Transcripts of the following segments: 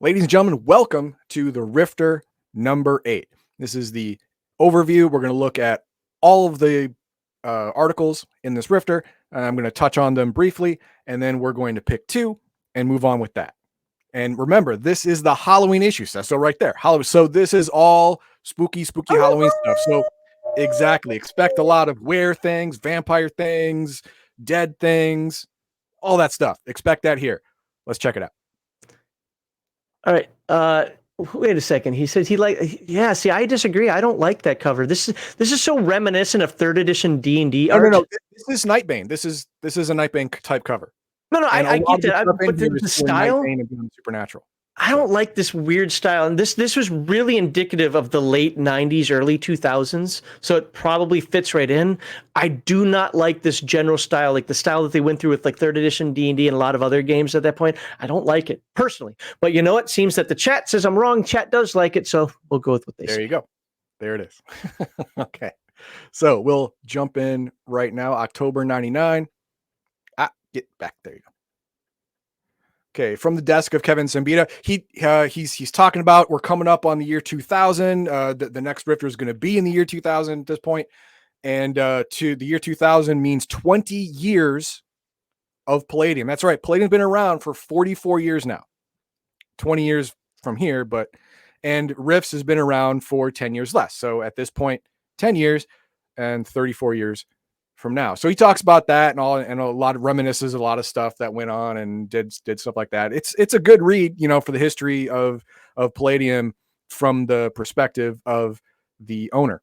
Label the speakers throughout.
Speaker 1: Ladies and gentlemen, welcome to the Rifter number 8. This is the overview. We're going to look at all of the articles in this Rifter. I'm going to touch on them briefly, and then we're going to pick two and move on with that. And remember, this is the Halloween issue. So right there, Halloween. So this is all spooky Halloween stuff. So exactly, expect a lot of were things, vampire things, dead things, all that stuff. Expect that here. Let's check it out.
Speaker 2: All right. Wait a second. He says yeah, see, I disagree. I don't like that cover. This is so reminiscent of 3rd edition D&D art.
Speaker 1: No. This is Nightbane. This is a Nightbane type cover.
Speaker 2: No, I get that. But the style,
Speaker 1: Supernatural.
Speaker 2: I don't like this weird style. And this was really indicative of the late 90s, early 2000s. So it probably fits right in. I do not like this general style, like the style that they went through with like 3rd edition D&D and a lot of other games at that point. I don't like it personally. But you know what? Seems that the chat says I'm wrong. Chat does like it. So we'll go with what they say.
Speaker 1: There you go. There it is. Okay. So we'll jump in right now. October 99. Get back. There you go. Okay, from the desk of Kevin Sambita, he's talking about we're coming up on the year 2000. The next Rifter is going to be in the year 2000 at this point, and to the year 2000 means 20 years of Palladium. That's right, Palladium's been around for 44 years now. 20 years from here, and Rifts has been around for 10 years less. So at this point, 10 years and 34 years from now. So he talks about that and a lot of reminisces, a lot of stuff that went on and did stuff like that. It's a good read, for the history of Palladium from the perspective of the owner.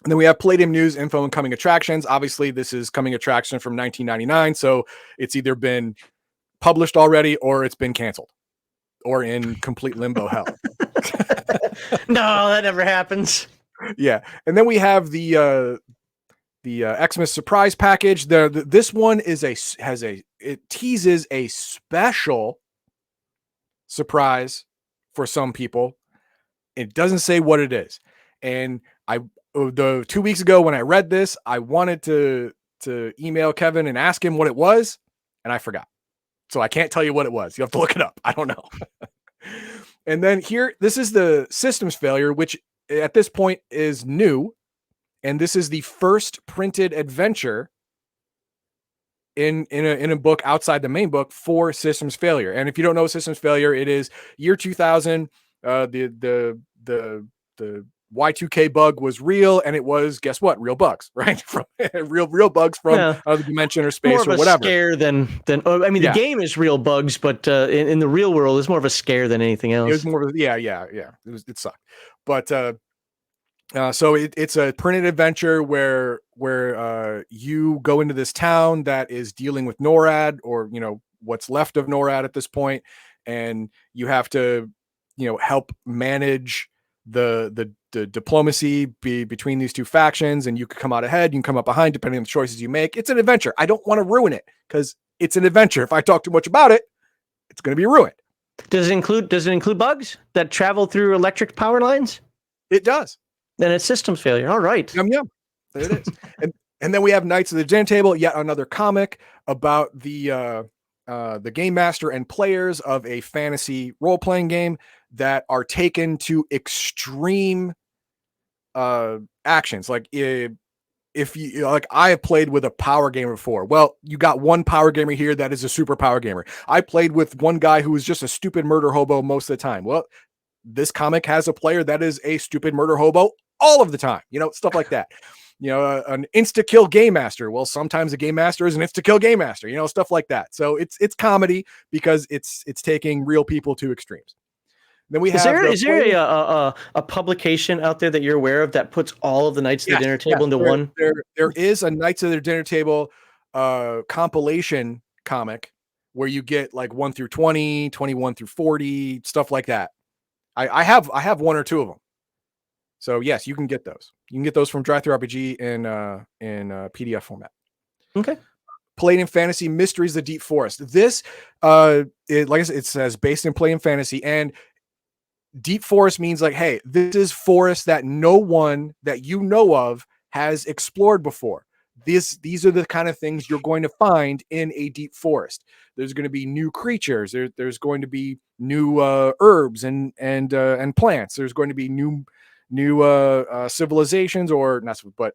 Speaker 1: And then we have Palladium news, info, and coming attractions. Obviously, this is coming attraction from 1999, so it's either been published already or it's been canceled or in complete limbo hell.
Speaker 2: No, that never happens.
Speaker 1: Yeah, and then we have the Xmas surprise package. This one it teases a special surprise for some people. It doesn't say what it is. And the 2 weeks ago when I read this, I wanted to email Kevin and ask him what it was, and I forgot. So I can't tell you what it was. You have to look it up. I don't know. And then here, this is the systems failure, which at this point is new. And this is the first printed adventure in a book outside the main book for systems failure. And if you don't know systems failure, it is year 2000. The Y2K bug was real, and it was, guess what? Real bugs, right? From real bugs from the dimension or space
Speaker 2: more
Speaker 1: or whatever.
Speaker 2: Scare than the game is real bugs, but in the real world, it's more of a scare than anything else.
Speaker 1: It was more of it sucked, but. So it's a printed adventure where you go into this town that is dealing with NORAD, or what's left of NORAD at this point, and you have to help manage the diplomacy between these two factions, and you can come out ahead, you can come up behind depending on the choices you make. It's an adventure. I don't want to ruin it because it's an adventure. If I talk too much about it, it's going to be ruined.
Speaker 2: Does it include bugs that travel through electric power lines?
Speaker 1: It does.
Speaker 2: Then it's systems failure. All right.
Speaker 1: Yum. There it is. and then we have Knights of the Dinner Table, yet another comic about the game master and players of a fantasy role-playing game that are taken to extreme actions. Like if you I have played with a power gamer before. Well, you got one power gamer here that is a super power gamer. I played with one guy who was just a stupid murder hobo most of the time. Well, this comic has a player that is a stupid murder hobo all of the time, stuff like that. An insta-kill game master. Well, sometimes a game master is an insta-kill game master, stuff like that. So it's comedy because it's taking real people to extremes. Then we have
Speaker 2: is there a publication out there that you're aware of that puts all of the Knights of the Dinner Table into one?
Speaker 1: There is a Knights of the Dinner Table compilation comic where you get like 1 through 20, 21 through 40, stuff like that. I have one or two of them. So yes, you can get those. You can get those from TTRPG in PDF format.
Speaker 2: Okay.
Speaker 1: Palladium Fantasy Mysteries: The Deep Forest. This, like I said, it says based in Palladium Fantasy, and Deep Forest means like, hey, this is forest that no one that you know of has explored before. these are the kind of things you're going to find in a deep forest. There's going to be new creatures. There's going to be new herbs and plants. There's going to be new civilizations, or not, but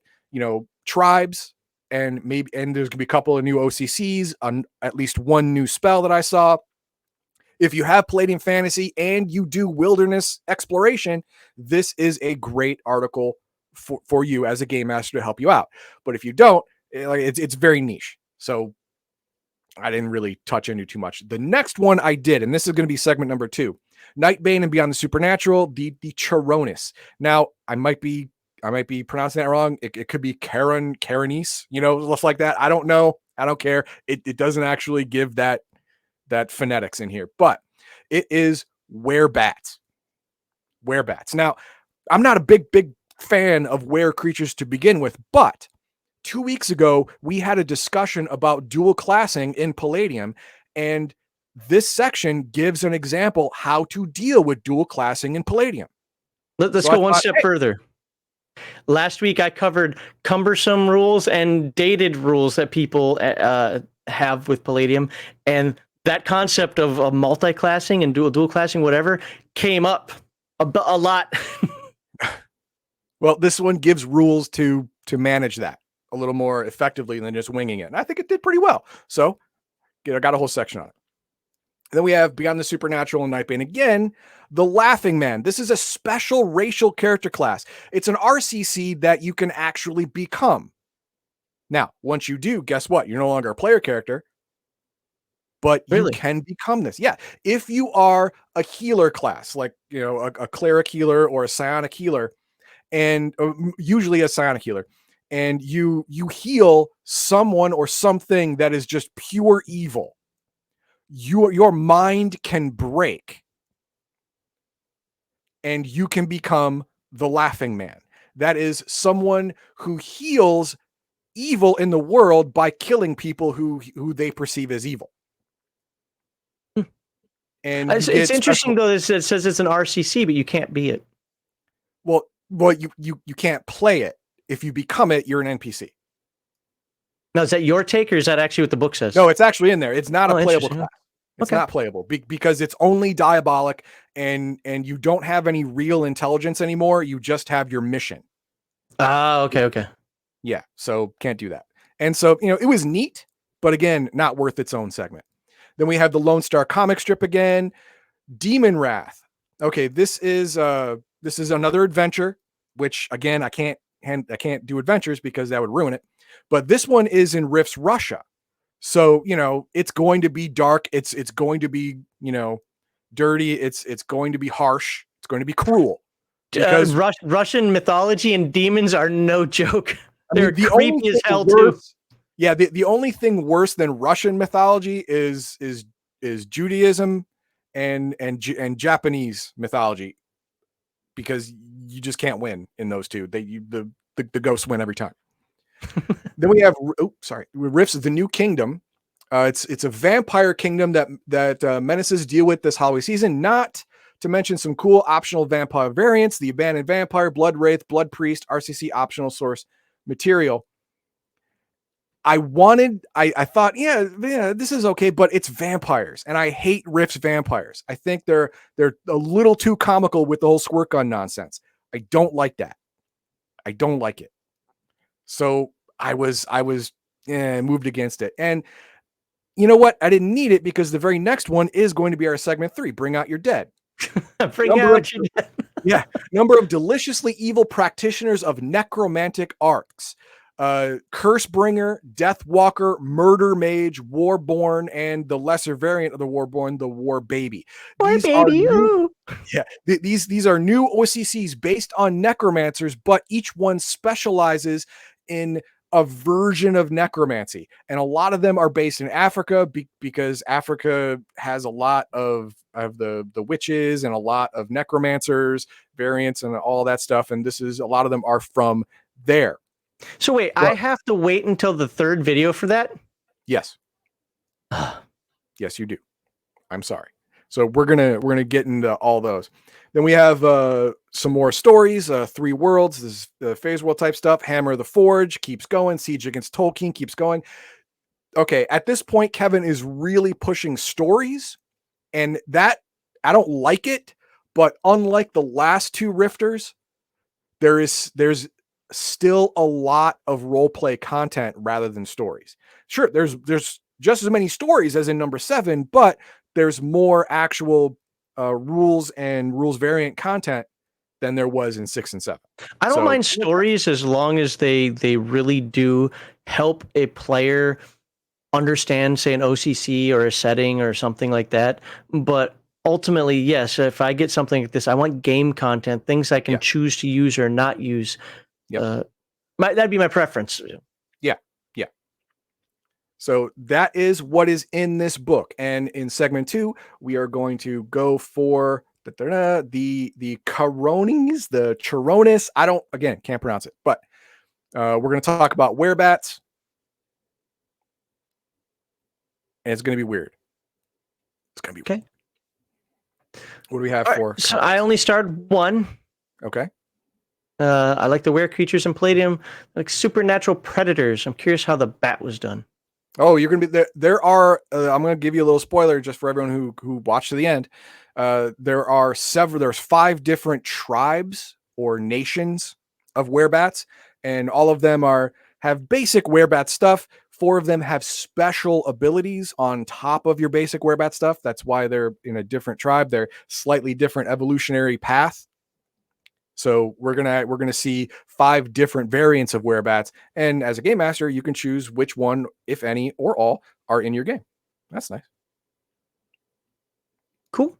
Speaker 1: tribes, and there's going to be a couple of new OCCs, on at least one new spell that I saw. If you have Palladium Fantasy and you do wilderness exploration, this is a great article for you as a game master to help you out. But if you don't, it's very niche. So I didn't really touch into too much. The next one I did, and this is going to be segment number 2, Nightbane and Beyond the Supernatural, the Charonis. Now, I might be pronouncing that wrong. It could be Karenese, stuff like that. I don't know. I don't care. It doesn't actually give that phonetics in here, but it is werebats. Now, I'm not a big fan of were creatures to begin with, but 2 weeks ago we had a discussion about dual classing in Palladium, and this section gives an example how to deal with dual classing in Palladium.
Speaker 2: Let's go one step further. Last week I covered cumbersome rules and dated rules that people have with Palladium, and that concept of multi-classing and dual classing, whatever, came up a lot.
Speaker 1: Well, this one gives rules to manage that a little more effectively than just winging it. And I think it did pretty well. So I got a whole section on it. And then we have Beyond the Supernatural and Nightbane again, the Laughing Man. This is a special racial character class. It's an RCC that you can actually become. Now, once you do, guess what? You're no longer a player character, but you can become this. Yeah. If you are a healer class, like, a cleric healer or a psionic healer, and usually a psionic healer, and you heal someone or something that is just pure evil, your mind can break and you can become the Laughing Man. That is someone who heals evil in the world by killing people who they perceive as evil. And
Speaker 2: it's interesting though, it says it's an RCC, but you can't be it.
Speaker 1: Well, you can't play it. If you become it, you're an NPC.
Speaker 2: Now, is that your take, or is that actually what the book says?
Speaker 1: No, it's actually in there. It's not a playable class. It's not playable because it's only diabolic, and you don't have any real intelligence anymore. You just have your mission.
Speaker 2: Okay.
Speaker 1: Yeah, so can't do that. And so, it was neat, but again, not worth its own segment. Then we have the Lone Star comic strip again, Demon Wrath. Okay, this is another adventure, which again, I can't do adventures because that would ruin it. But this one is in Rift's Russia. So, it's going to be dark. It's going to be, dirty. It's going to be harsh. It's going to be cruel. Because
Speaker 2: Russian mythology and demons are no joke. They're creepy as hell too.
Speaker 1: Yeah, the only thing worse than Russian mythology is Judaism and Japanese mythology, because you just can't win in those two. The ghosts win every time. Then we have Rift's The New Kingdom. It's a vampire kingdom that menaces deal with this holiday season. Not to mention some cool optional vampire variants: the Abandoned Vampire, Blood Wraith, Blood Priest, RCC optional source material. I thought, yeah, this is okay, but it's vampires, and I hate Rift's vampires. I think they're a little too comical with the whole squirt gun nonsense. I don't like that. I don't like it. So I was moved against it. And you know what? I didn't need it, because the very next one is going to be our segment 3, Bring Out Your Dead. Yeah. Number of deliciously evil practitioners of necromantic arts. Cursebringer, Deathwalker, Murder Mage, Warborn, and the lesser variant of the Warborn, the War Baby. These are new OCCs based on necromancers, but each one specializes in a version of necromancy, and a lot of them are based in Africa because Africa has a lot of the witches and a lot of necromancers variants and all that stuff, and a lot of them are from there.
Speaker 2: So wait, I have to wait until the 3rd video for that?
Speaker 1: Yes. Yes, you do. I'm sorry. So we're gonna get into all those. Then we have some more stories, 3 worlds, this is the phase world type stuff. Hammer of the Forge keeps going. Siege Against Tolkien keeps going. Okay, at this point, Kevin is really pushing stories, and that I don't like it. But unlike the last 2 Rifters, there's still a lot of role play content rather than stories. Sure, there's just as many stories as in number 7, but there's more actual rules and rules variant content than there was in 6 and 7.
Speaker 2: I don't mind stories as long as they really do help a player understand, say, an OCC or a setting or something like that. But ultimately, yes, if I get something like this, I want game content, things I can choose to use or not use. That'd be my preference.
Speaker 1: Yeah. So that is what is in this book. And in segment 2, we are going to go for the Caronis, the Chironis. Can't pronounce it, but we're going to talk about werebats. And it's going to be weird. It's going to be
Speaker 2: okay.
Speaker 1: Weird. What do we have for?
Speaker 2: So I only started 1.
Speaker 1: Okay.
Speaker 2: I like the were creatures in Palladium, like supernatural predators. I'm curious how the bat was done.
Speaker 1: Oh, you're going to be there. There are, I'm going to give you a little spoiler just for everyone who watched to the end. There's 5 different tribes or nations of werebats, and all of them have basic werebat stuff. 4 of them have special abilities on top of your basic werebat stuff. That's why they're in a different tribe. They're slightly different evolutionary path. So we're gonna see 5 different variants of werebats, and as a game master, you can choose which one, if any or all, are in your game. That's nice.
Speaker 2: Cool.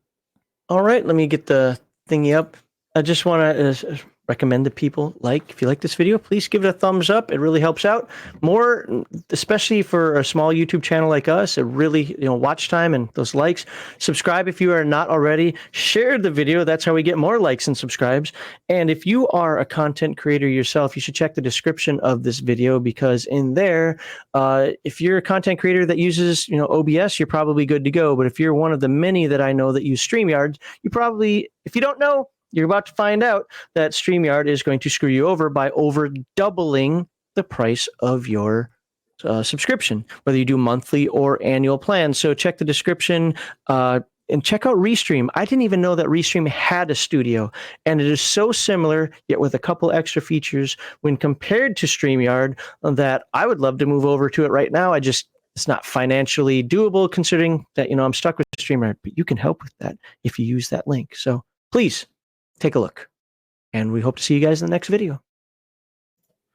Speaker 2: All right, let me get the thingy up. I just want to recommend that people if you like this video, please give it a thumbs up. It really helps out more, especially for a small YouTube channel like us. It really, watch time and those likes. Subscribe if you are not already. Share the video. That's how we get more likes and subscribes. And if you are a content creator yourself, you should check the description of this video, because in there, if you're a content creator that uses, OBS, you're probably good to go. But if you're one of the many that I know that use StreamYard, you probably, if you don't know, you're about to find out that StreamYard is going to screw you over by over doubling the price of your subscription, whether you do monthly or annual plans. So check the description and check out Restream. I didn't even know that Restream had a studio, and it is so similar, yet with a couple extra features when compared to StreamYard, that I would love to move over to it right now. It's not financially doable considering that, I'm stuck with StreamYard, but you can help with that if you use that link. So please take a look, and we hope to see you guys in the next video.